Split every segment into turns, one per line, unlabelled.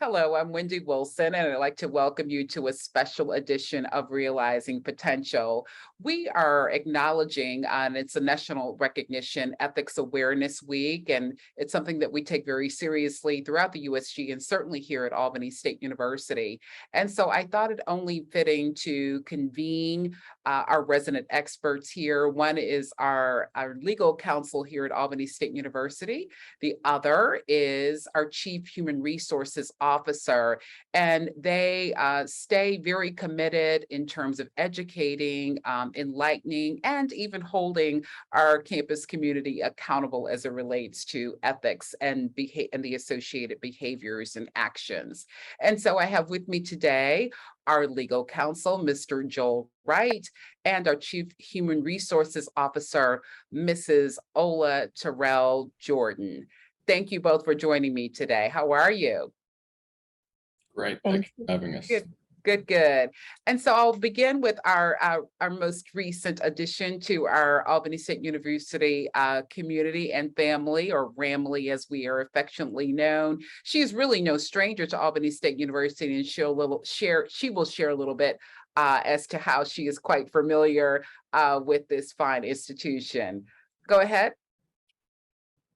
Hello, I'm Wendy Wilson, and I'd like to welcome you to a special edition of Realizing Potential. We are acknowledging, and it's a National Recognition Ethics Awareness Week, and it's something that we take very seriously throughout the USG and certainly here at Albany State University. And so I thought it only fitting to convene our resident experts here. One is our legal counsel here at Albany State University. The other is our Chief Human Resources Officer, and they stay very committed in terms of educating, enlightening, and even holding our campus community accountable as it relates to ethics and the associated behaviors and actions. And so I have with me today our legal counsel, Mr. Joel Wright, and our Chief Human Resources Officer, Mrs. Ola Terrell-Jordan. Thank you both for joining me today. How are you?
Great. Thank you for having us.
Good. And so I'll begin with our most recent addition to our Albany State University community and family, or RAMLY as we are affectionately known. She is really no stranger to Albany State University, and she will share a little bit as to how she is quite familiar with this fine institution. Go ahead.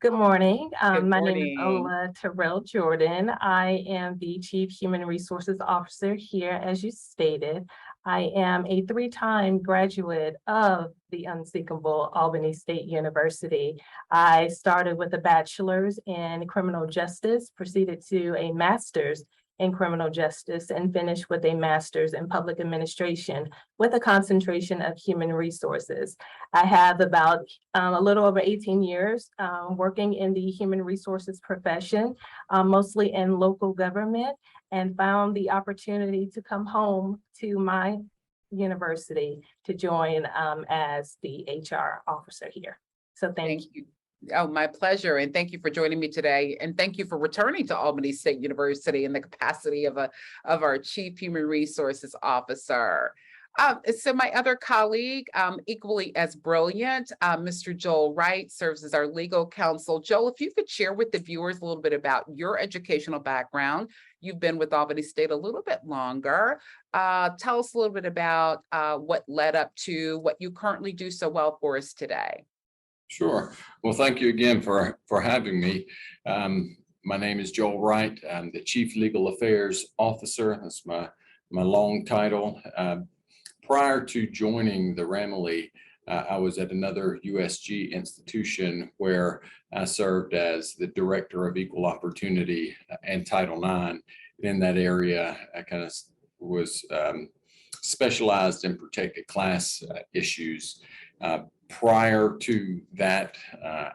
Good morning.
Good
My name is
morning.
Ola Terrell-Jordan. I am the Chief Human Resources Officer here, as you stated. I am a three-time graduate of the unsinkable Albany State University. I started with a bachelor's in criminal justice, proceeded to a master's in criminal justice, and finished with a master's in public administration with a concentration of human resources. I have about a little over 18 years working in the human resources profession, mostly in local government, and found the opportunity to come home to my university to join as the HR officer here. So thank you.
Oh, my pleasure. And thank you for joining me today. And thank you for returning to Albany State University in the capacity of our Chief Human Resources Officer. So my other colleague, equally as brilliant, Mr. Joel Wright, serves as our legal counsel. Joel, if you could share with the viewers a little bit about your educational background. You've been with Albany State a little bit longer. Tell us a little bit about what led up to what you currently do so well for us today.
Sure. Well, thank you again for having me. My name is Joel Wright. I'm the Chief Legal Affairs Officer. That's my long title. Prior to joining the RAMLY, I was at another USG institution where I served as the Director of Equal Opportunity and Title IX. In that area, I kind of was specialized in protected class issues. Prior to that,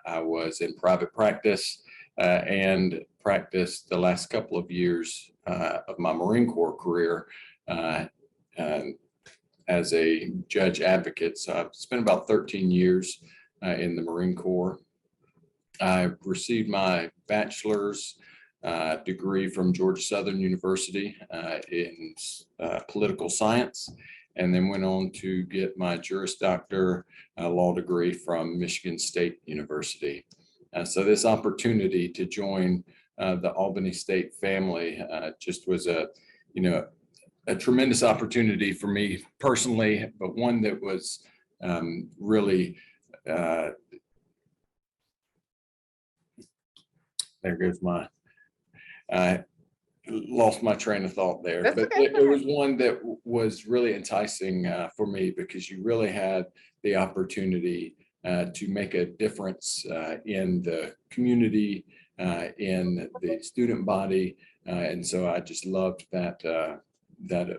I was in private practice and practiced the last couple of years of my Marine Corps career as a judge advocate. So I've spent about 13 years in the Marine Corps. I received my bachelor's degree from Georgia Southern University in political science, and then went on to get my Juris Doctor law degree from Michigan State University. So this opportunity to join the Albany State family just was a tremendous opportunity for me personally, but one that was really, there goes my, lost my train of thought there.
That's
but
okay.
it was one that was really enticing for me, because you really had the opportunity to make a difference in the community, in the student body, and so I just loved that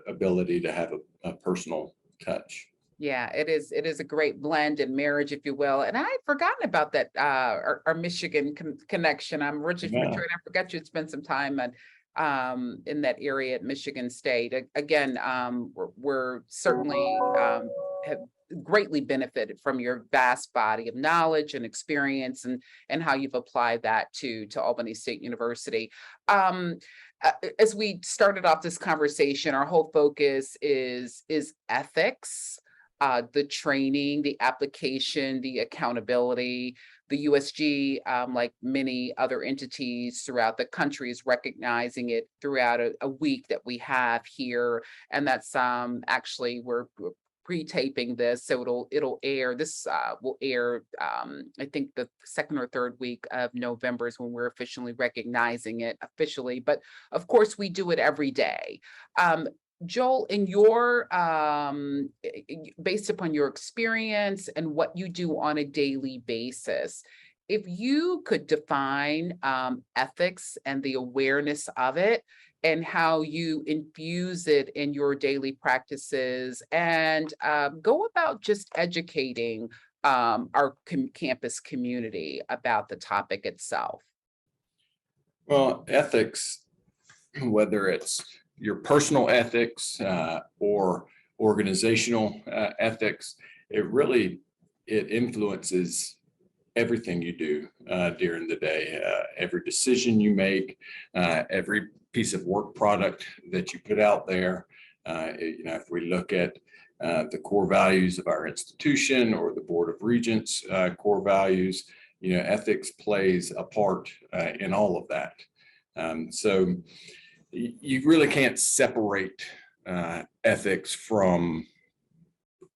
ability to have a personal touch.
Yeah, it is a great blend and marriage, if you will. And I had forgotten about that, our Michigan connection. I'm originally from Detroit. I forgot you'd spent some time in that area at Michigan State. Again, we're certainly have greatly benefited from your vast body of knowledge and experience, and how you've applied that to Albany State University. As we started off this conversation, our whole focus is ethics. the training, the application, the accountability. The USG, like many other entities throughout the country, is recognizing it throughout a week that we have here. And that's actually we're pre-taping this, so it'll air. This will air, I think the second or third week of November is when we're officially recognizing it officially. But of course, we do it every day. Joel, in your based upon your experience and what you do on a daily basis, if you could define ethics and the awareness of it and how you infuse it in your daily practices and go about just educating our campus community about the topic itself.
Well, ethics, whether it's your personal ethics or organizational ethics, it influences everything you do during the day. Every decision you make, every piece of work product that you put out there. If we look at the core values of our institution or the Board of Regents core values, ethics plays a part in all of that. So you really can't separate ethics from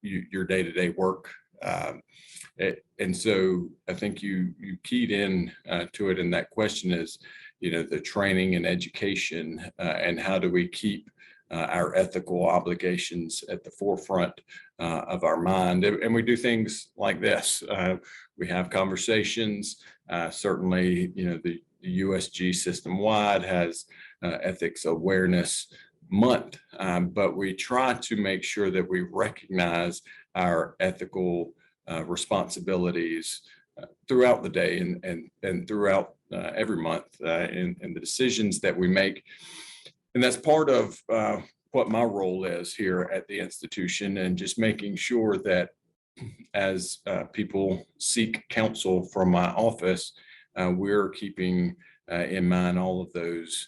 your day-to-day work. And so I think you keyed in to it, and that question is, the training and education and how do we keep our ethical obligations at the forefront of our mind. And we do things like this. We have conversations. Certainly, the USG system-wide has Ethics Awareness Month, but we try to make sure that we recognize our ethical responsibilities throughout the day and throughout every month in the decisions that we make. And that's part of what my role is here at the institution, and just making sure that as people seek counsel from my office, we're keeping in mind all of those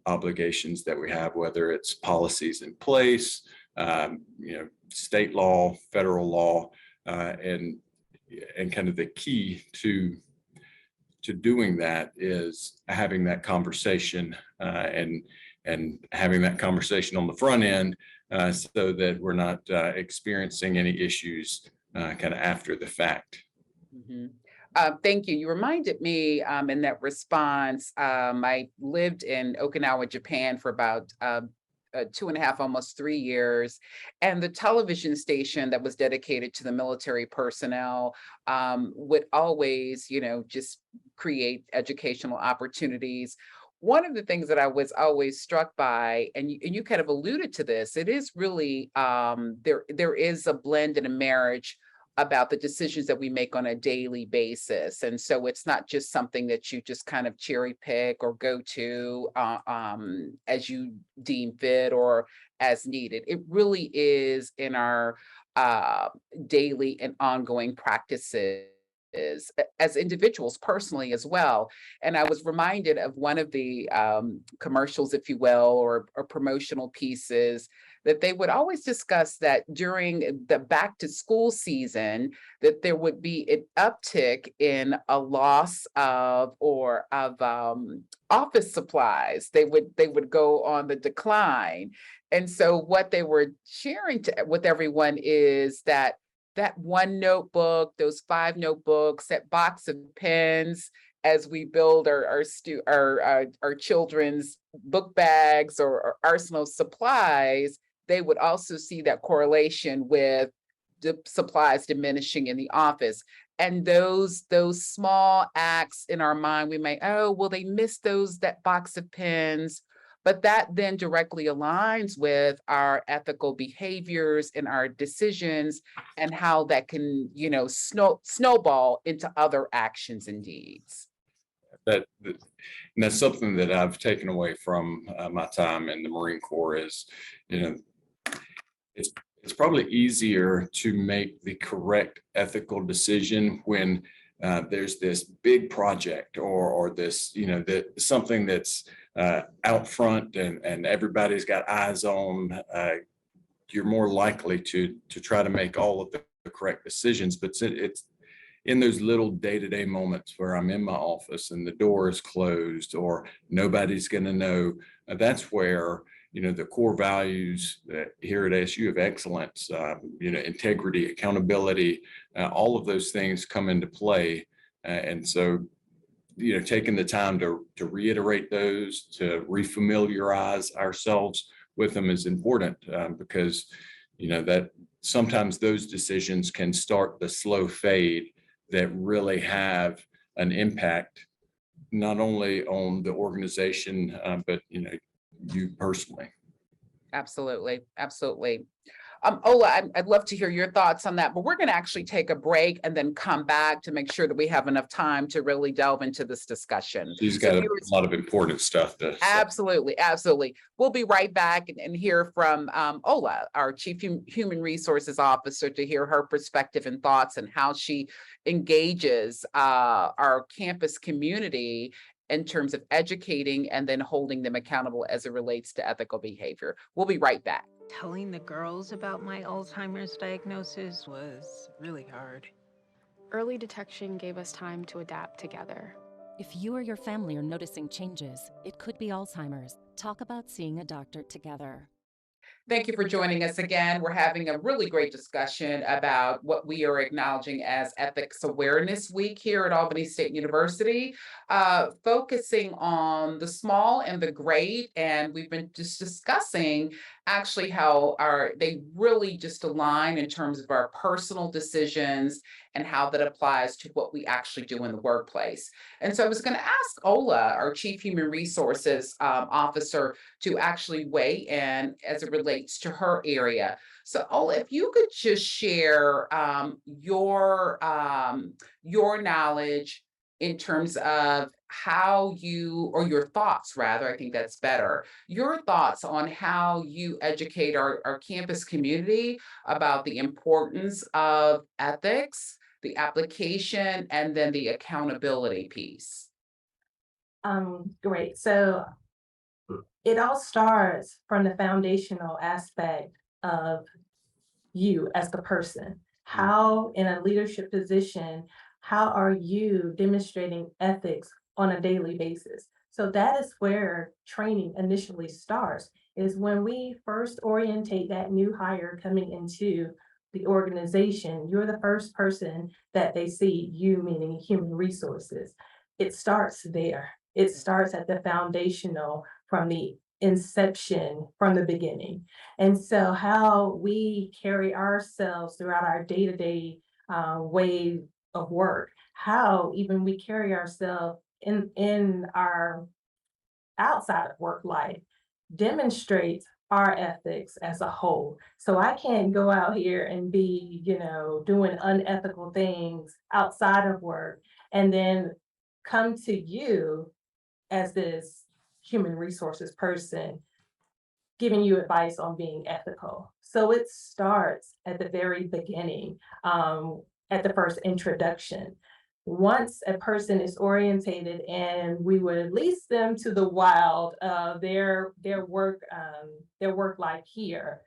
obligations that we have, whether it's policies in place, state law, federal law, and kind of the key to doing that is having that conversation and having that conversation on the front end so that we're not experiencing any issues kind of after the fact.
Mm-hmm. Thank you. You reminded me in that response, I lived in Okinawa, Japan for about 2.5, almost 3 years. And the television station that was dedicated to the military personnel would always, just create educational opportunities. One of the things that I was always struck by, and you kind of alluded to this, it is really, there is a blend and a marriage about the decisions that we make on a daily basis. And so it's not just something that you just kind of cherry pick or go to as you deem fit or as needed. It really is in our daily and ongoing practices as individuals personally as well. And I was reminded of one of the commercials, if you will, or promotional pieces that they would always discuss that during the back to school season, that there would be an uptick in a loss of office supplies. They would go on the decline. And so what they were sharing with everyone is that one notebook, those 5 notebooks, that box of pens, as we build our children's book bags or arsenal supplies, they would also see that correlation with the supplies diminishing in the office. And those small acts in our mind, we might, they missed that box of pens. But that then directly aligns with our ethical behaviors and our decisions and how that can, snowball into other actions and deeds.
And that's something that I've taken away from my time in the Marine Corps is, it's probably easier to make the correct ethical decision when there's this big project or this, something that's out front and everybody's got eyes on you're more likely to try to make all of the correct decisions. But it's in those little day-to-day moments where I'm in my office and the door is closed or nobody's going to know. That's where, the core values here at ASU of excellence, integrity, accountability, all of those things come into play. And so, taking the time to reiterate those, to refamiliarize ourselves with them is important, because, that sometimes those decisions can start the slow fade that really have an impact, not only on the organization, but, you personally.
Absolutely. Absolutely. Ola, I'd love to hear your thoughts on that, but we're going to actually take a break and then come back to make sure that we have enough time to really delve into this discussion.
She's got a lot of important stuff to say.
Absolutely. Absolutely. We'll be right back and hear from Ola, our Chief Human Resources Officer, to hear her perspective and thoughts and how she engages our campus community in terms of educating and then holding them accountable as it relates to ethical behavior. We'll be right back.
Telling the girls about my Alzheimer's diagnosis was really hard.
Early detection gave us time to adapt together.
If you or your family are noticing changes, it could be Alzheimer's. Talk about seeing a doctor together.
Thank you for joining us again. We're having a really great discussion about what we are acknowledging as Ethics Awareness Week here at Albany State University, focusing on the small and the great. And we've been just discussing actually how they really just align in terms of our personal decisions and how that applies to what we actually do in the workplace. And so I was going to ask Ola, our Chief Human Resources Officer, to actually weigh in as it relates to her area. So Ola, if you could just share your knowledge in terms of how you, or your thoughts rather, I think that's better, your thoughts on how you educate our campus community about the importance of ethics, the application, and then the accountability piece.
Great. So it all starts from the foundational aspect of you as the person. How, in a leadership position, how are you demonstrating ethics on a daily basis? So that is where training initially starts, is when we first orientate that new hire coming into the organization. You're the first person that they see, you meaning human resources. It starts there. It starts at the foundational, from the inception, from the beginning. And so how we carry ourselves throughout our day-to-day way of work, how even we carry ourselves in our outside of work life, demonstrates our ethics as a whole. So I can't go out here and be, doing unethical things outside of work and then come to you as this human resources person giving you advice on being ethical. So it starts at the very beginning, at the first introduction. Once a person is orientated and we would release them to the wild of their work life here,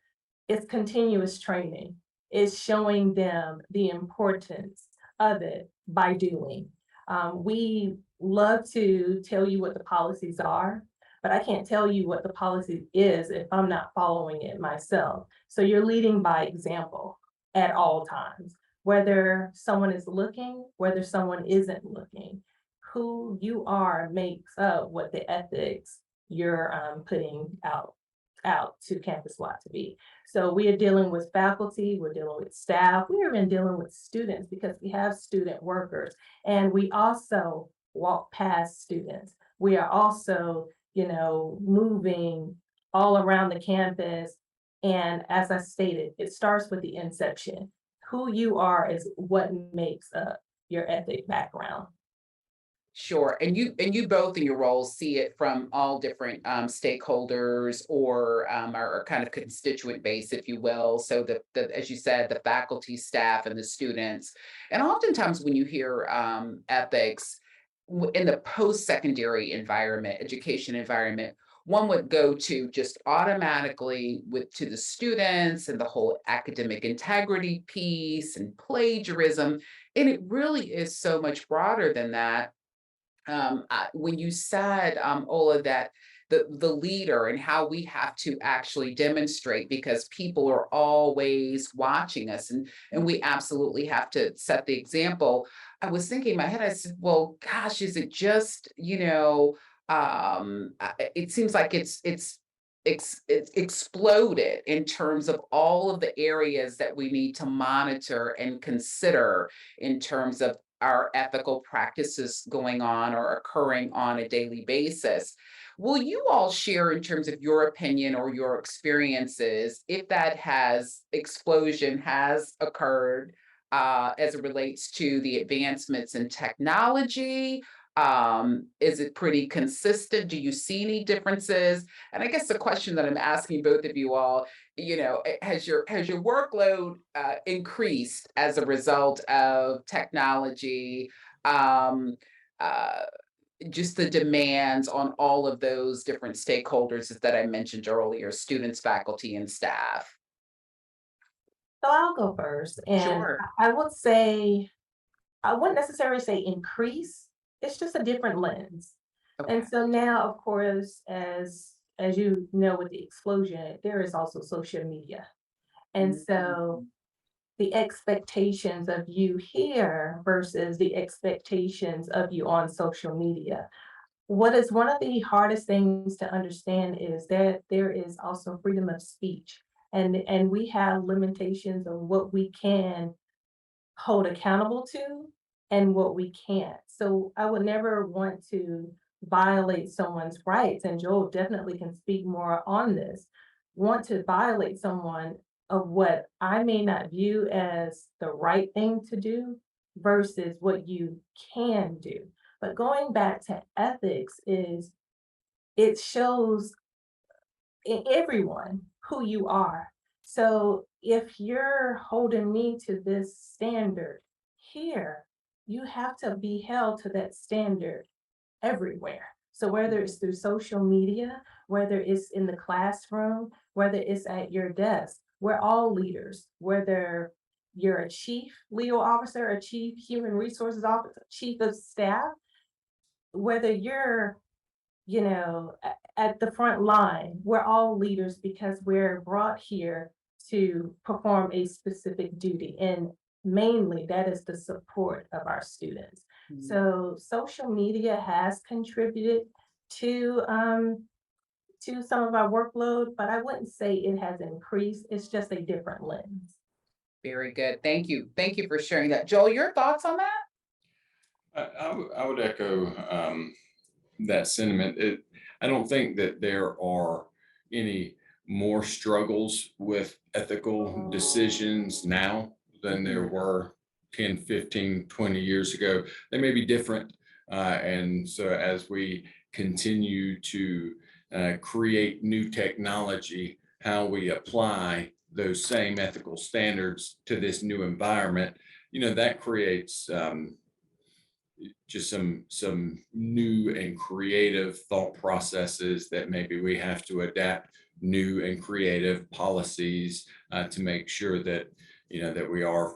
it's continuous training. It's showing them the importance of it by doing. We love to tell you what the policies are, but I can't tell you what the policy is if I'm not following it myself. So you're leading by example at all times, whether someone is looking, whether someone isn't looking. Who you are makes up what the ethics you're putting out to campus-wide to be. So we are dealing with faculty, we're dealing with staff, we're even dealing with students because we have student workers, and we also walk past students. We are also, moving all around the campus. And as I stated, it starts with the inception. Who you are is what makes up your ethic background.
Sure. And you both in your roles see it from all different stakeholders or our kind of constituent base, if you will. So as you said, the faculty, staff, and the students. And oftentimes when you hear ethics in the post-secondary environment, education environment, one would go to just automatically to the students and the whole academic integrity piece and plagiarism. And it really is so much broader than that. When you said, Ola, that the leader and how we have to actually demonstrate, because people are always watching us, and we absolutely have to set the example. I was thinking in my head, I said, well, gosh, is it just, it seems like it's exploded in terms of all of the areas that we need to monitor and consider in terms of our ethical practices going on or occurring on a daily basis. Will you all share in terms of your opinion or your experiences if that explosion has occurred as it relates to the advancements in technology? Is it pretty consistent? Do you see any differences? And I guess the question that I'm asking both of you all, has your workload increased as a result of technology? Um, uh, just the demands on all of those different stakeholders that I mentioned earlier, students, faculty, and staff.
So I'll go first. And
Sure.
I would say, I wouldn't necessarily say increase, it's just a different lens.
Okay.
And so now, of course, as you know, with the explosion, there is also social media. And so the expectations of you here versus the expectations of you on social media. What is one of the hardest things to understand is that there is also freedom of speech. And we have limitations on what we can hold accountable to and what we can't. So I would never want to violate someone's rights, and Joel definitely can speak more on this. Want to violate someone of what I may not view as the right thing to do versus what you can do. But going back to ethics is it shows in everyone who you are. So if you're holding me to this standard here, you have to be held to that standard everywhere. So whether it's through social media, whether it's in the classroom, whether it's at your desk, we're all leaders, whether you're a chief legal officer, a chief human resources officer, chief of staff, whether you're at the front line, we're all leaders because we're brought here to perform a specific duty. And mainly that is the support of our students. So social media has contributed to some of our workload, but I wouldn't say it has increased. It's just a different lens.
Very good. Thank you. Thank you for sharing that. Joel, your thoughts on that?
I would echo that sentiment. I don't think that there are any more struggles with ethical decisions now than there were 10, 15, 20 years ago. They may be different. And so as we continue to create new technology, how we apply those same ethical standards to this new environment, that creates just some new and creative thought processes that maybe we have to adapt new and creative policies to make sure that that we are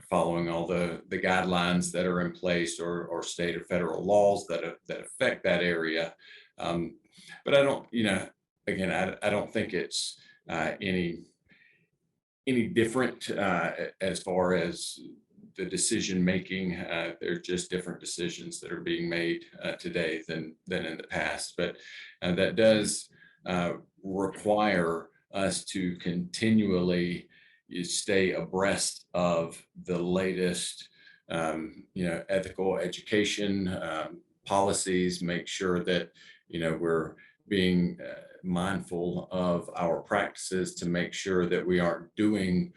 following all the guidelines that are in place or state or federal laws that affect that area. But I don't, again, I don't think it's any different as far as the decision making. They're just different decisions that are being made today than in the past. But that does require us to continually stay abreast of the latest, ethical education policies. Make sure that we're being mindful of our practices to make sure that we aren't doing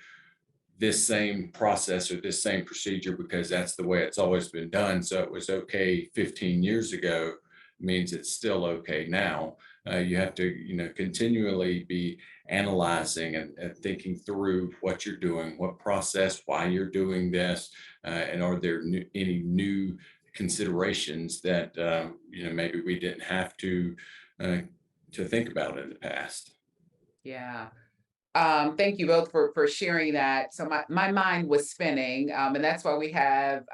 this same process or this same procedure because that's the way it's always been done. So it was okay 15 years ago means it's still okay now. You have to, continually be analyzing and thinking through what you're doing, what process, why you're doing this, and are there any new considerations that maybe we didn't have to think about in the past.
Yeah. Thank you both for sharing that. So my mind was spinning, and that's why we have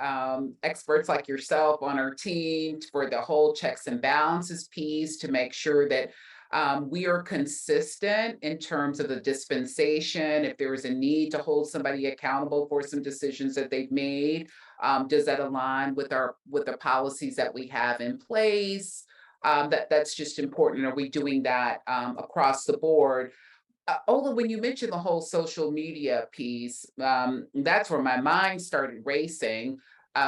experts like yourself on our team for the whole checks and balances piece to make sure that we are consistent in terms of the dispensation. If there is a need to hold somebody accountable for some decisions that they've made, does that align with the policies that we have in place? That's just important. Are we doing that across the board? Ola, when you mentioned the whole social media piece, that's where my mind started racing.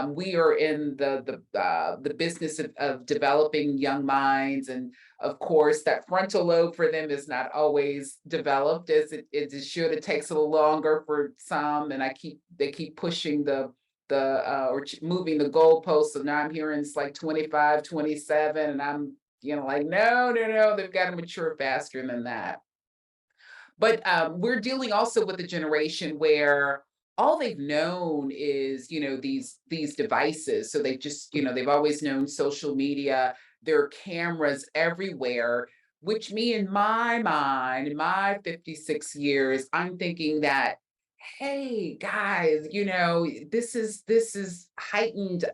We are in the business of developing young minds, and of course, that frontal lobe for them is not always developed as it should. It takes a little longer for some, and they keep pushing moving the goalposts. So now I'm hearing it's like 25, 27, and I'm like no, they've got to mature faster than that. But we're dealing also with a generation where all they've known is, these devices. So they've always known social media. There are cameras everywhere, which me in my mind, in my 56 years, I'm thinking that, hey guys, this is heightened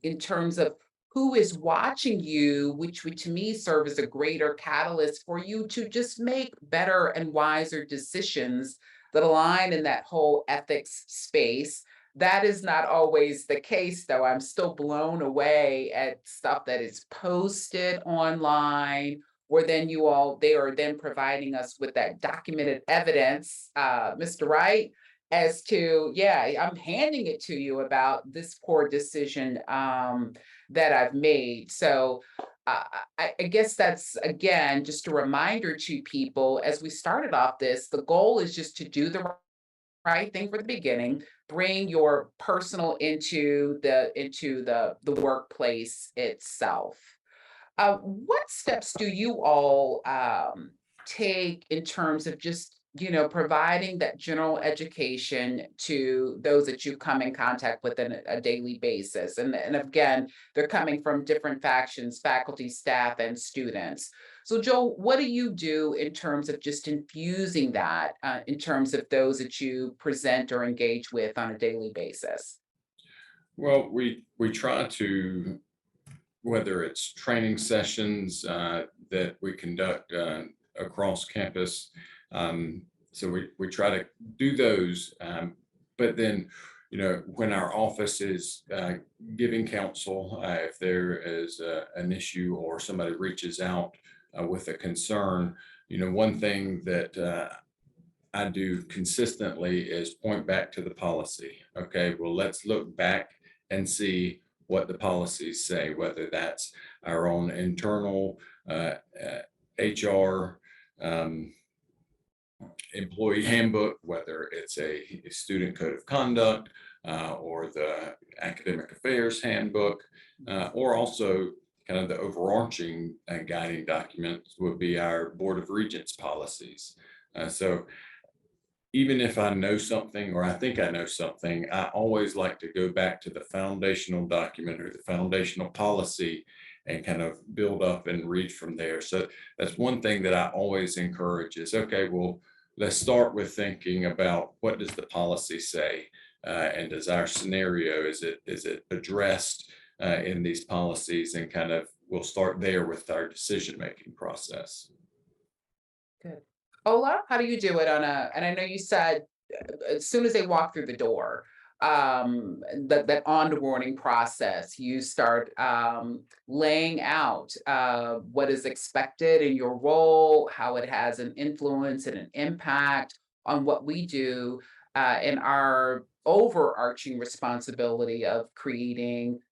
in terms of who is watching you, which would to me serve as a greater catalyst for you to just make better and wiser decisions that align in that whole ethics space. That is not always the case, though. I'm still blown away at stuff that is posted online, where then they are then providing us with that documented evidence, Mr. Wright, as to, yeah, I'm handing it to you about this poor decision that I've made. So I guess that's, again, just a reminder to people as we started off this, the goal is just to do the right thing for the beginning, bring your personal into the workplace itself. What steps do you all take in terms of just providing that general education to those that you come in contact with on a daily basis? And again, they're coming from different factions, faculty, staff, and students. So Joel, what do you do in terms of just infusing that in terms of those that you present or engage with on a daily basis?
Well, we try to, whether it's training sessions that we conduct across campus. So we try to do those, but then, when our office is giving counsel, if there is an issue or somebody reaches out with a concern, one thing that I do consistently is point back to the policy. Okay, well, let's look back and see what the policies say, whether that's our own internal HR employee handbook, whether it's a student code of conduct or the academic affairs handbook, or also kind of the overarching guiding document would be our Board of Regents policies. So even if I know something or I think I know something, I always like to go back to the foundational document or the foundational policy and kind of build up and read from there. So that's one thing that I always encourage is, okay, well, let's start with thinking about what does the policy say? And does our scenario, is it addressed in these policies, and kind of we'll start there with our decision-making process.
Good. Ola, how do you do it and I know you said as soon as they walk through the door, that onboarding process, you start laying out what is expected in your role, how it has an influence and an impact on what we do in our overarching responsibility of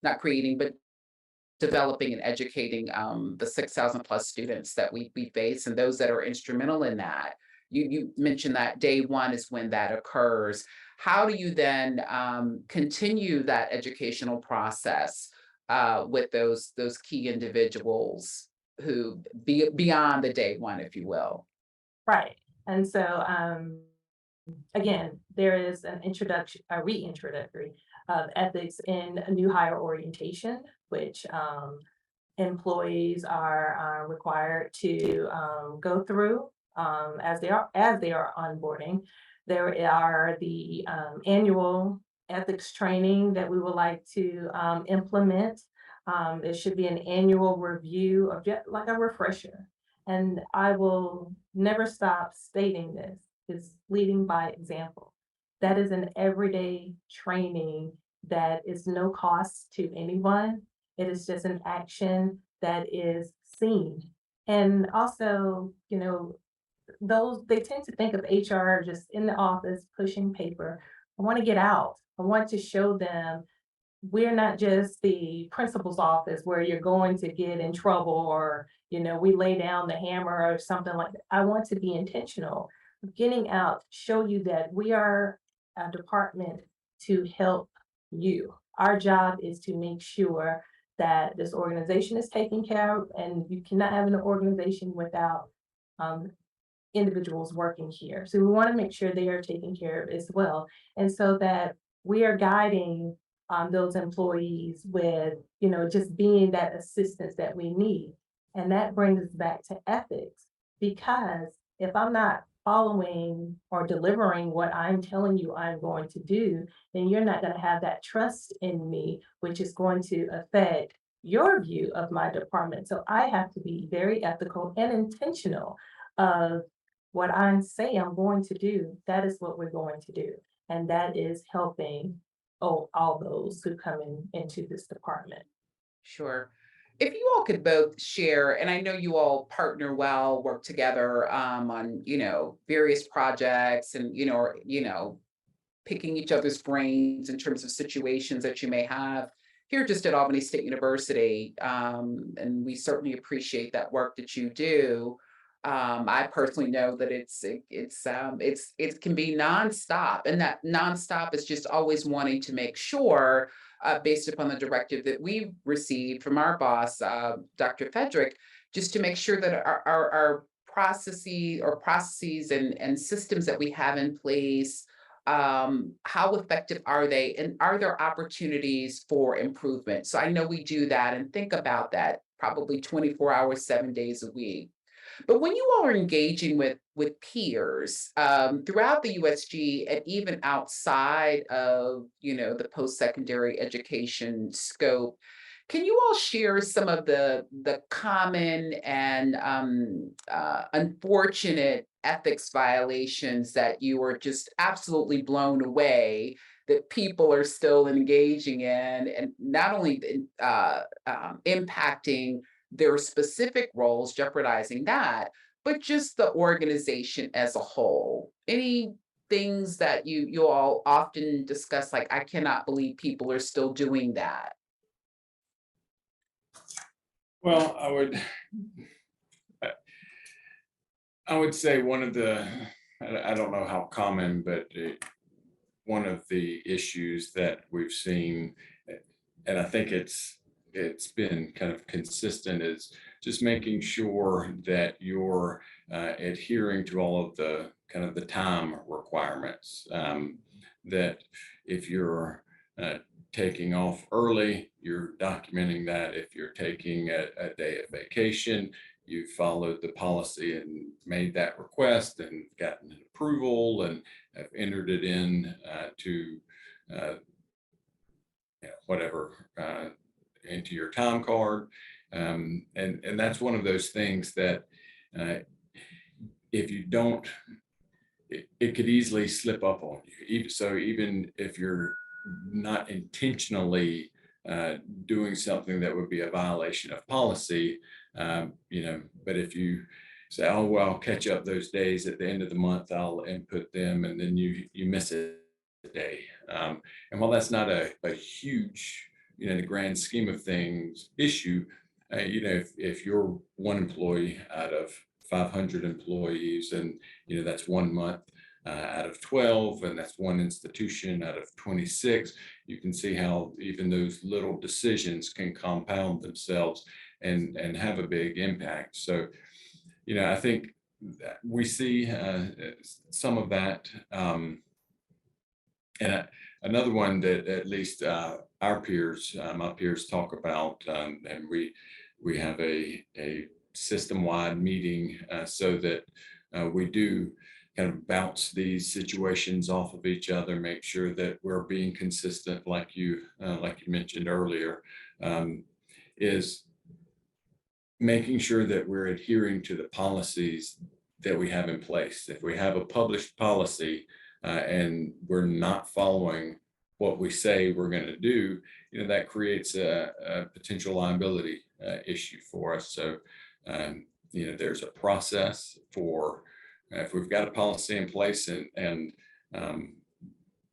not creating, but developing and educating the 6,000 plus students that we face and those that are instrumental in that. You mentioned that day one is when that occurs. How do you then continue that educational process with those key individuals who beyond the day one, if you will?
Right. And so, again, there is an introduction, a reintroductory of ethics in a new hire orientation, which employees are required to go through as they are onboarding. There are the annual ethics training that we would like to implement. It should be an annual review of just like a refresher. And I will never stop stating this, is leading by example. That is an everyday training that is no cost to anyone. It is just an action that is seen. And also, those, they tend to think of HR just in the office pushing paper. I want to get out. I want to show them we're not just the principal's office where you're going to get in trouble or, we lay down the hammer or something like that. I want to be intentional, getting out, show you that we are a department to help you. Our job is to make sure that this organization is taken care of, and you cannot have an organization without individuals working here. So we want to make sure they are taken care of as well. And so that we are guiding those employees with, just being that assistance that we need. And that brings us back to ethics, because if I'm not following or delivering what I'm telling you I'm going to do, then you're not going to have that trust in me, which is going to affect your view of my department. So I have to be very ethical and intentional of what I say I'm going to do. That is what we're going to do. And that is helping all those who come into this department.
Sure. If you all could both share, and I know you all partner well, work together on, various projects and, picking each other's brains in terms of situations that you may have here just at Albany State University. And we certainly appreciate that work that you do. I personally know that it can be nonstop, and that nonstop is just always wanting to make sure, based upon the directive that we received from our boss, Dr. Fedrick, just to make sure that our processes and systems that we have in place, how effective are they, and are there opportunities for improvement? So I know we do that and think about that probably 24 hours, 7 days a week. But when you all are engaging with peers throughout the USG and even outside of, the post-secondary education scope, can you all share some of the common and unfortunate ethics violations that you are just absolutely blown away that people are still engaging in, and not only impacting their specific roles, jeopardizing that, but just the organization as a whole? Any things that you all often discuss, like, I cannot believe people are still doing that?
Well, I would say one of the, I don't know how common, but one of the issues that we've seen, and I think it's been kind of consistent, is just making sure that you're adhering to all of the kind of the time requirements. That if you're taking off early, you're documenting that. If you're taking a day of vacation, you followed the policy and made that request and gotten an approval and have entered it in to whatever into your time card. And that's one of those things that if you don't, it could easily slip up on you. So even if you're not intentionally doing something that would be a violation of policy, but if you say, oh, well, I'll catch up those days at the end of the month, I'll input them, and then you miss a day. And while that's not a huge, in the grand scheme of things, issue, if you're one employee out of 500 employees, and that's 1 month out of 12, and that's one institution out of 26, you can see how even those little decisions can compound themselves and have a big impact. So, I think that we see some of that. And another one that at least our peers, my peers talk about, and we we have a system-wide meeting so that we do kind of bounce these situations off of each other, make sure that we're being consistent, like you mentioned earlier, is making sure that we're adhering to the policies that we have in place. If we have a published policy and we're not following what we say we're going to do, that creates a potential liability issue for us. So, there's a process for if we've got a policy in place and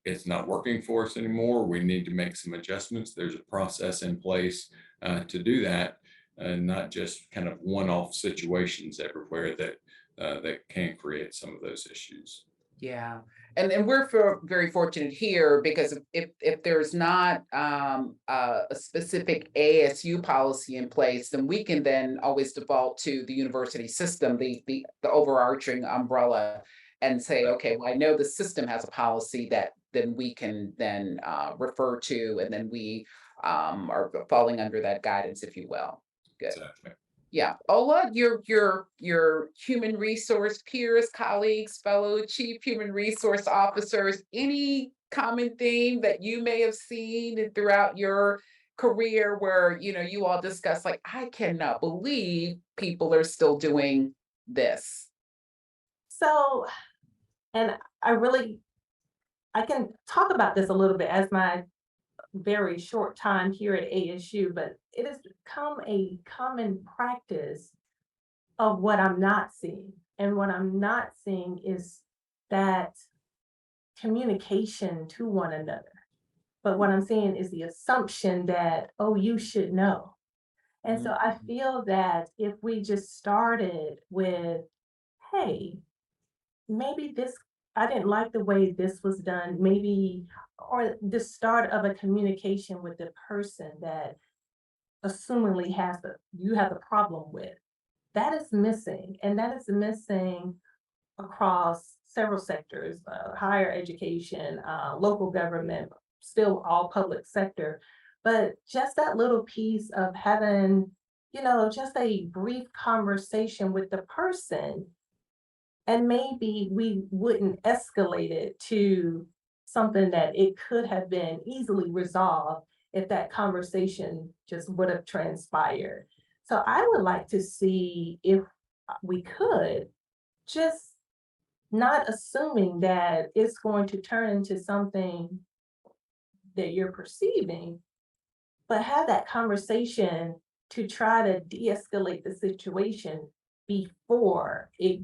it's not working for us anymore, we need to make some adjustments. There's a process in place to do that, and not just kind of one-off situations everywhere that can create some of those issues.
Yeah, and we're very fortunate here because if there's not a specific ASU policy in place, then we can then always default to the university system, the overarching umbrella, and say, okay, well, I know the system has a policy that then we can then refer to, and then we are falling under that guidance, if you will. Good.
Exactly.
Yeah, Ola, your human resource peers, colleagues, fellow chief human resource officers, any common theme that you may have seen throughout your career where you all discuss, like, I cannot believe people are still doing this?
So, and I can talk about this a little bit as my very short time here at ASU, but it has become a common practice of what I'm not seeing. And what I'm not seeing is that communication to one another. But what I'm seeing is the assumption that, oh, you should know. And so I feel that if we just started with, hey, maybe I didn't like the way this was done, maybe, or the start of a communication with the person that assumingly you have a problem with. That is missing, and that is missing across several sectors, higher education, local government, still all public sector. But just that little piece of having, just a brief conversation with the person, and maybe we wouldn't escalate it to something that it could have been easily resolved if that conversation just would have transpired. So I would like to see if we could just not assuming that it's going to turn into something that you're perceiving, but have that conversation to try to de-escalate the situation before it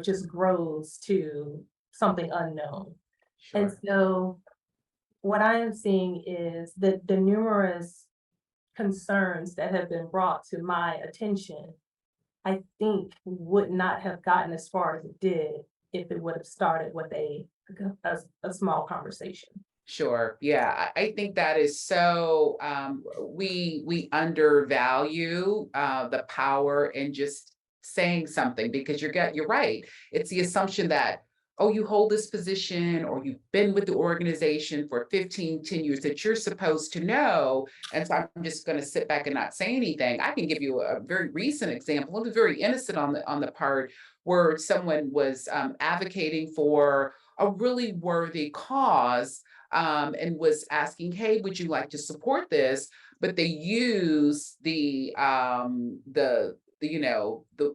just grows to something unknown.
Sure.
And so what I am seeing is that the numerous concerns that have been brought to my attention, I think would not have gotten as far as it did if it would have started with a small conversation.
Sure. Yeah, I think that is so, we undervalue the power in just saying something, because you're right. It's the assumption that, oh, you hold this position or you've been with the organization for 10 years, that you're supposed to know. And so I'm just going to sit back and not say anything. I can give you a very recent example. It was very innocent on the part where someone was advocating for a really worthy cause, and was asking, hey, would you like to support this? But they use the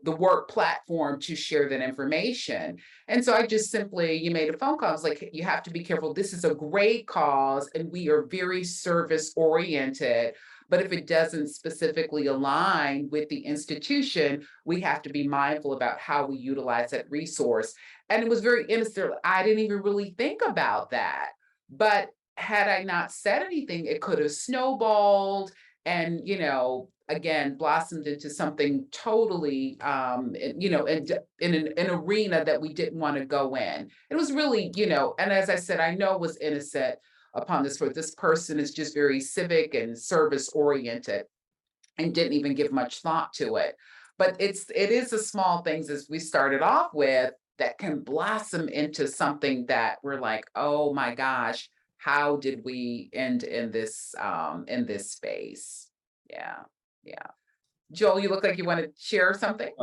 work platform to share that information. And so I just simply, you made a phone call. I was like, you have to be careful. This is a great cause and we are very service oriented. But if it doesn't specifically align with the institution, we have to be mindful about how we utilize that resource. And it was very innocent. I didn't even really think about that. But had I not said anything, it could have snowballed and, again, blossomed into something totally, in an arena that we didn't want to go in. It was really, and as I said, I know it was innocent upon this, where this person is just very civic and service oriented and didn't even give much thought to it. But it is the small things, as we started off with, that can blossom into something that we're like, oh my gosh, how did we end in this space? Yeah. Joel, you look like you want to share something.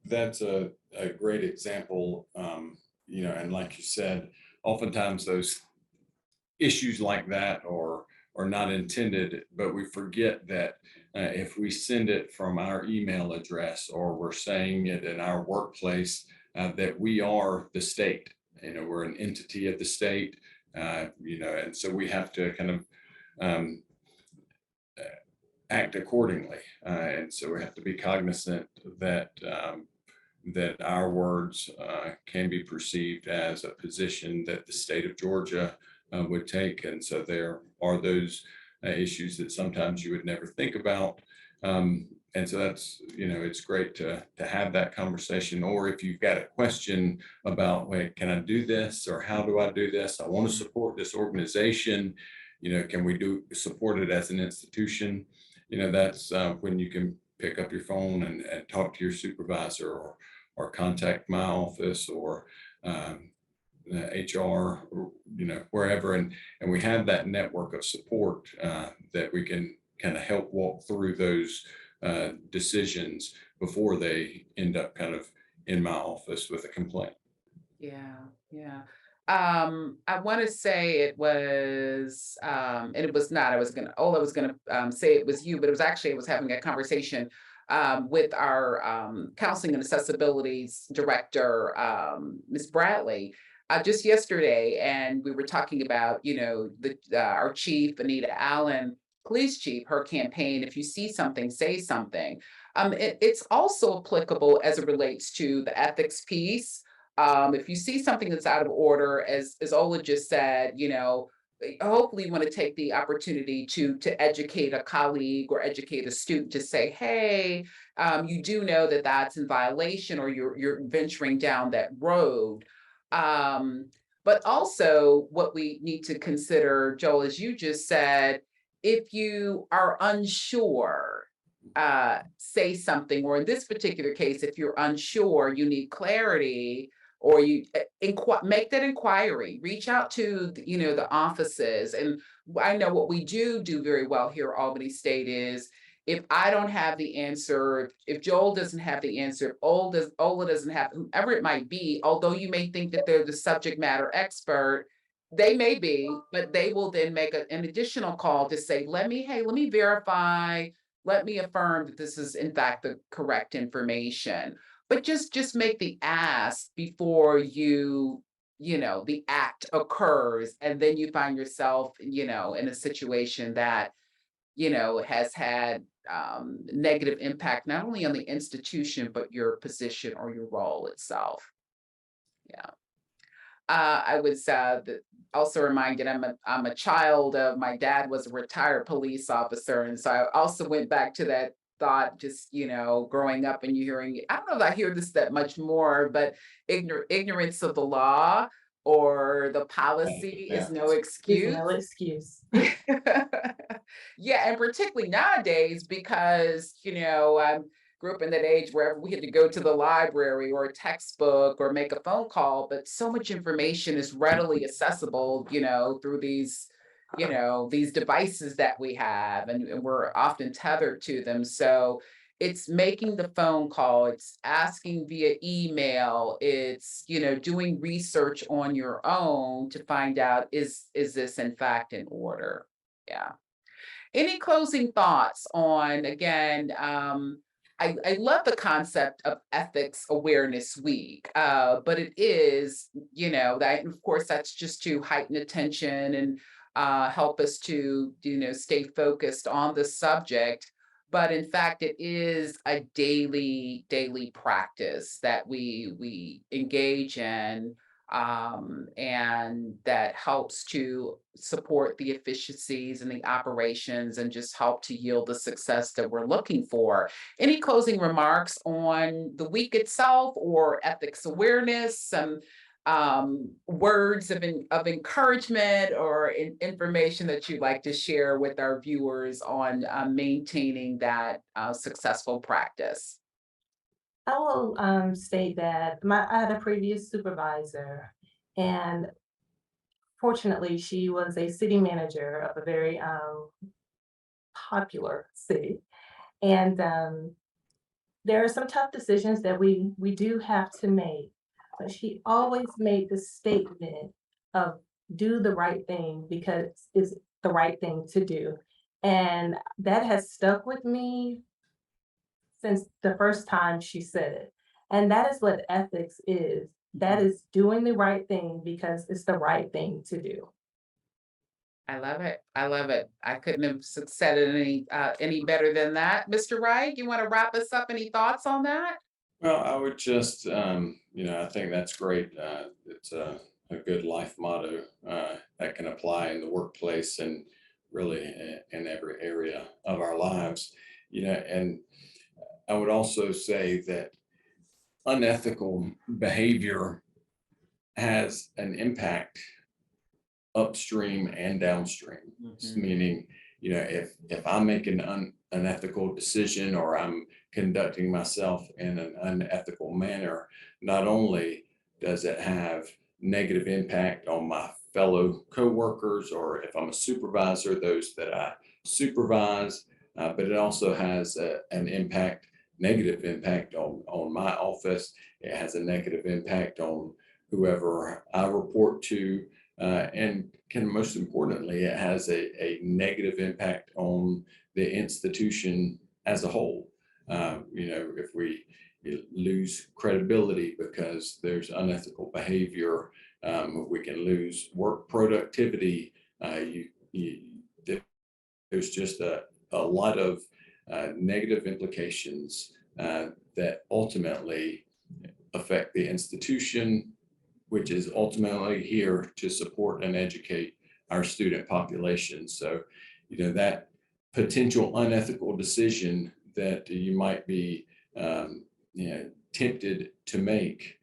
That's a great example, and like you said, oftentimes those issues like that are not intended, but we forget that if we send it from our email address or we're saying it in our workplace, that we are the state. We're an entity of the state, and so we have to kind of um, act accordingly. And so we have to be cognizant that that our words can be perceived as a position that the state of Georgia would take. And so there are those issues that sometimes you would never think about. And so that's, it's great to have that conversation. Or if you've got a question about, wait, can I do this? Or how do I do this? I want to support this organization. Can we support it as an institution? That's when you can pick up your phone and talk to your supervisor or contact my office or HR, or, wherever. And we have that network of support that we can kind of help walk through those decisions before they end up kind of in my office with a complaint.
Yeah, yeah. I want to say it was, and it was not. Ola was gonna say it was you, but it was actually I was having a conversation with our counseling and accessibility director, Ms. Bradley, just yesterday, and we were talking about, our chief, Anita Allen, police chief, her campaign. If you see something, say something. It's also applicable as it relates to the ethics piece. If you see something that's out of order, as Ola just said, hopefully you want to take the opportunity to educate a colleague or educate a student to say, hey, you do know that that's in violation, or you're venturing down that road. But also what we need to consider, Joel, as you just said, if you are unsure, say something, or in this particular case, if you're unsure, you need clarity, or you make that inquiry, reach out to the offices. And I know what we do very well here at Albany State is, if I don't have the answer, if Joel doesn't have the answer, if Ola doesn't have, whoever it might be, although you may think that they're the subject matter expert, they may be, but they will then make an additional call to say, let me verify, let me affirm that this is in fact the correct information. But just make the ask before the act occurs, and then you find yourself, in a situation that, has had negative impact, not only on the institution, but your position or your role itself. Yeah. I was also reminded I'm a child of, my dad was a retired police officer. And so I also went back to that thought, just, growing up and you hearing, I don't know if I hear this that much more, but ignorance of the law or the policy is no excuse.
No excuse.
Yeah, and particularly nowadays, because, I grew up in that age where we had to go to the library or a textbook or make a phone call, but so much information is readily accessible, through these devices that we have, and we're often tethered to them. So it's making the phone call, it's asking via email, it's, doing research on your own to find out, is this in fact in order? Yeah. Any closing thoughts on, again, I love the concept of Ethics Awareness Week, but it is, that, of course, that's just to heighten attention and help us to, stay focused on the subject. But in fact, it is a daily practice that we engage in, and that helps to support the efficiencies and the operations, and just help to yield the success that we're looking for. Any closing remarks on the week itself, or ethics awareness, some words of encouragement, or information that you'd like to share with our viewers on maintaining that successful practice?
I will state that I had a previous supervisor, and fortunately, she was a city manager of a very popular city. And there are some tough decisions that we do have to make, but she always made the statement of do the right thing because it's the right thing to do. And that has stuck with me since the first time she said it. And that is what ethics is. That is doing the right thing because it's the right thing to do.
I love it. I love it. I couldn't have said it any better than that. Mr. Wright, you want to wrap us up? Any thoughts on that?
Well, I would just, I think that's great. It's a good life motto that can apply in the workplace and really in every area of our lives. And I would also say that unethical behavior has an impact upstream and downstream. Meaning, if I make an unethical decision or I'm conducting myself in an unethical manner, not only does it have negative impact on my fellow coworkers, or if I'm a supervisor, those that I supervise, but it also has an impact, negative impact on my office. It has a negative impact on whoever I report to. And most importantly, it has a negative impact on the institution as a whole. If we lose credibility because there's unethical behavior, we can lose work productivity. There's just a lot of negative implications that ultimately affect the institution, which is ultimately here to support and educate our student population. So, that potential unethical decision that you might be, tempted to make,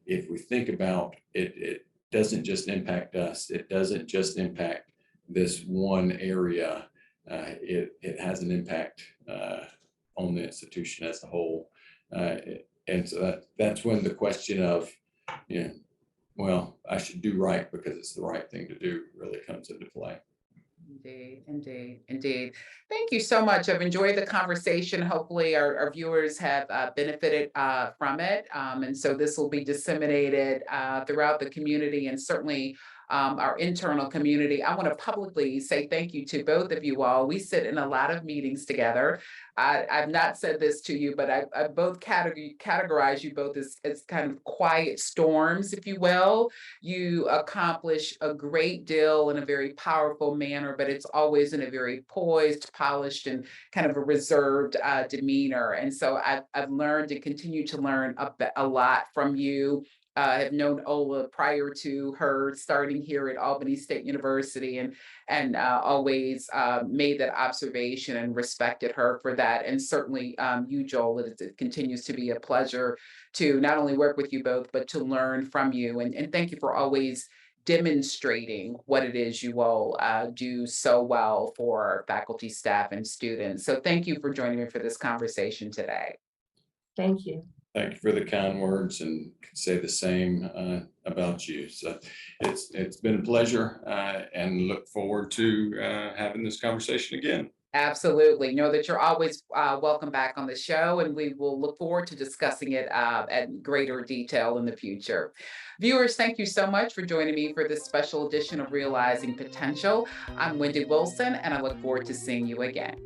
if we think about it, it doesn't just impact us. It doesn't just impact this one area. It has an impact on the institution as a whole. And so that's when the question of, well, I should do right because it's the right thing to do really comes into play.
Indeed, indeed, indeed. Thank you so much. I've enjoyed the conversation. Hopefully our viewers have benefited from it. And so this will be disseminated throughout the community and certainly our internal community. I want to publicly say thank you to both of you all. We sit in a lot of meetings together. I've not said this to you, but I both categorize you both as kind of quiet storms, if you will. You accomplish a great deal in a very powerful manner, but it's always in a very poised, polished, and kind of a reserved demeanor. And so I've learned and continue to learn a lot from you. I have known Ola prior to her starting here at Albany State University, and always made that observation and respected her for that. And certainly you, Joel, it continues to be a pleasure to not only work with you both, but to learn from you. And thank you for always demonstrating what it is you all do so well for faculty, staff, and students. So thank you for joining me for this conversation today.
Thank you.
Thank you for the kind words, and can say the same about you. So it's been a pleasure, and look forward to having this conversation again.
Absolutely. Know that you're always welcome back on the show, and we will look forward to discussing it at greater detail in the future. Viewers, thank you so much for joining me for this special edition of Realizing Potential. I'm Wendy Wilson, and I look forward to seeing you again.